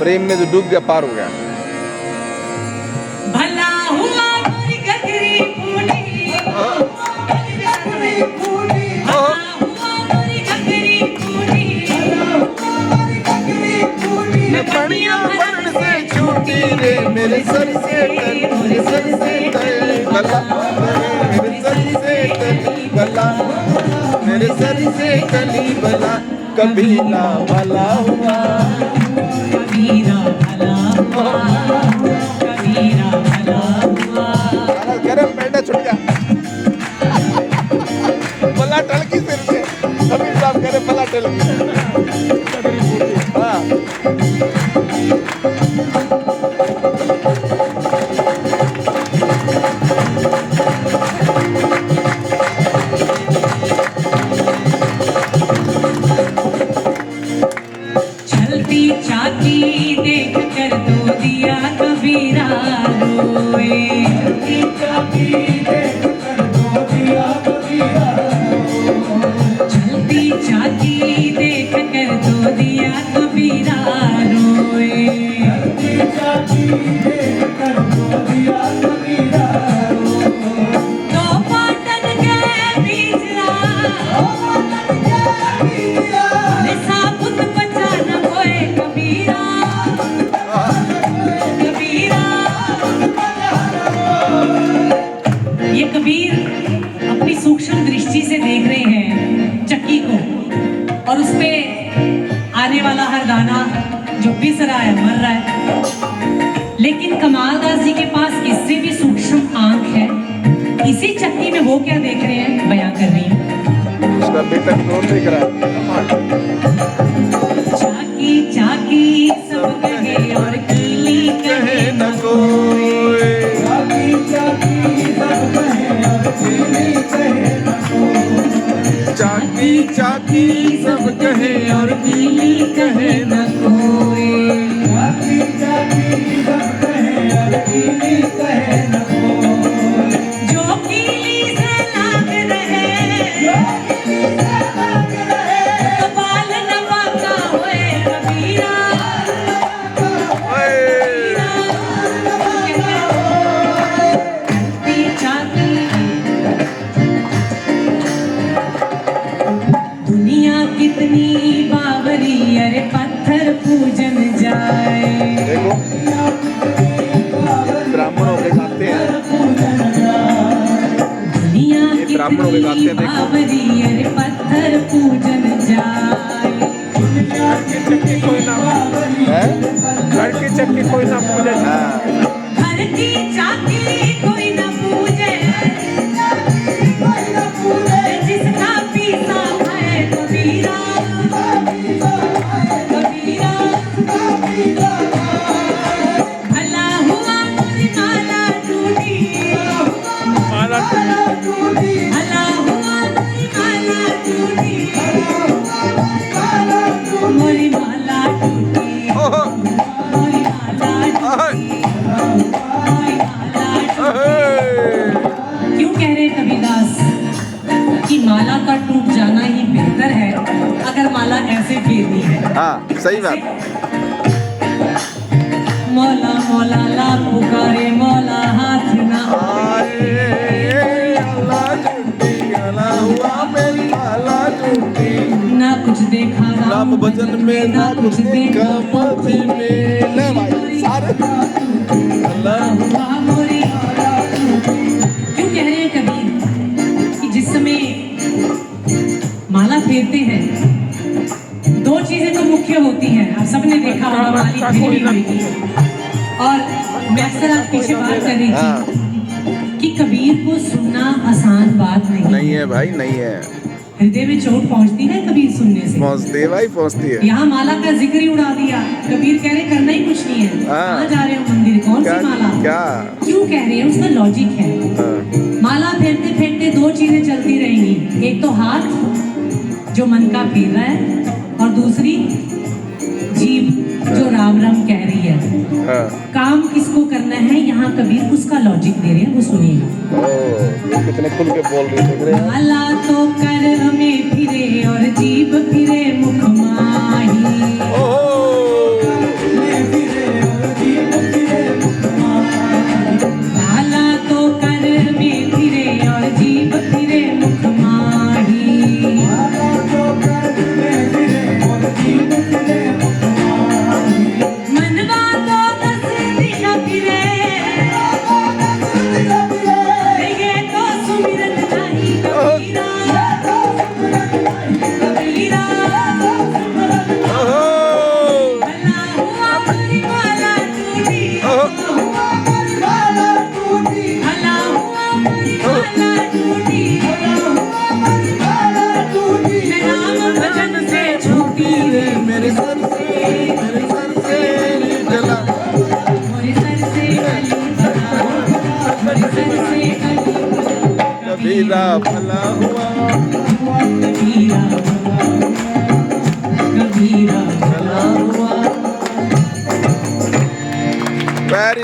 प्रेम में जो डूब गया पार हो गया। भला हुआ मोरी गगरी फूली, भला हुआ मोरी गगरी फूली, मैं बढ़िया बन से छूटी रे मेरे सर से मेरे सर से भला, मेरे सर से भला, मेरे सर से कली भला, कभी ना भला हुआ, कबीरा भला हुआ, कबीरा भला हुआ। गरम बैठा छुट गया भला टलकी सिर से, कबीर साहब करे भला टलकी। हाँ चलती चाकी देख कर दो दिया कबीरा रोए, चलती चाकी देख कर दो दिया कबीरा रोए, चलती चाकी देख कर दो दिया कबीरा रोए, चलती चाकी देख कर दो दिया कबीरा रोए। दो पाटन के बीजरा, दो पाटन के बीजरा, साबुत बचा न होए कबीरा, कबीरा। ये कबीर अपनी सूक्ष्म दृष्टि से देख रहे हैं चक्की को, और उसपे आने वाला हर दाना जो पिस रहा है मर रहा है। लेकिन कमालदास जी के पास इससे भी सूक्ष्म आंख है। इसी चक्की में वो क्या देख रहे हैं बयां कर रही हूँ। उसका बेटा कौन देख रहा है? चाकी चाकी सब कहे और कीली कहे न कोई, चाकी चाकी सब कहे और कीली कहे न कोई, चाकी चाकी सब कहे और कीली कहे न कोई, चाकी चाकी सब कहे और कीली कहे न कोई। जो कीली से लाग रहे, तो बाल न बाका होए कबीरा, दुनिया कितनी बावरी, अरे पत्थर पूजन जाए। देखो ब्राह्मणों के गाते हैं, दुनिया ब्राह्मणों के गाते हैं, देखो। बावरी, अरे पत्थर पूजन जाए। दुनिया की चक्की कोई ना, है घर की चक्की कोई ना पूजे, हाँ घर की चाकी कोई न पूजे, जिसका पीसा है कबीरा, कबीरा। भला हुआ मोरी माला टूटी, माला टूटी, भला हुआ मोरी माला टूटी, मोरी माला टूटी, मोरी माला टूटी, मोरी माला टूटी। क्यों कह रहे कबीरदास कि माला का टूट जाना ही बेहतर है अगर माला ऐसे फेरनी है। हाँ सही बात। मौला मौला ला पुकारे, मौला हाथ ना आए अल्लाह टूटी, अल्लाह हुआ मेरी माला टूटी, ना कुछ देखा राम भजन में ना कुछ देखा मस्ती में, ले भाई सारे अल्लाह हुआ मोरी माला टूटी। क्यों कह रहे हैं कबीर कि जिस समय माला फेरते हैं दो चीजें तो मुख्य होती हैं। आप सबने देखा होगा माली फेरी हुई थी, और मैं अक्सर आप पीछे बात कर रही थी कि कबीर को सुनना आसान बात नहीं है भाई, नहीं है। हृदय में चोट पहुंचती है कबीर सुनने से, पहुंचती है भाई, पहुंचती है। यहाँ माला का जिक्र ही उड़ा दिया। कबीर कह रहे करना ही कुछ नहीं है। कहाँ जा रहे हो मंदिर, कौन सी माला, क्या क्यों कह रहे हैं, उसका लॉजिक है। माला फेरते फेरते दो चीजें चलती रहेंगी, एक तो हाथ जो मन का फेर रहा है, और दूसरी जीभ जो राम राम कह रही है। काम किसको करना है, यहाँ कबीर उसका लॉजिक दे रहे हैं, वो सुनिएगा। कितने खुल के बोल रहे देख रहे हैं। माला तो कर हमें फिरे और जीभ फिरे मुख माही, कबीरा भला हुआ, कबीरा कबीरा भला हुआ। वेरी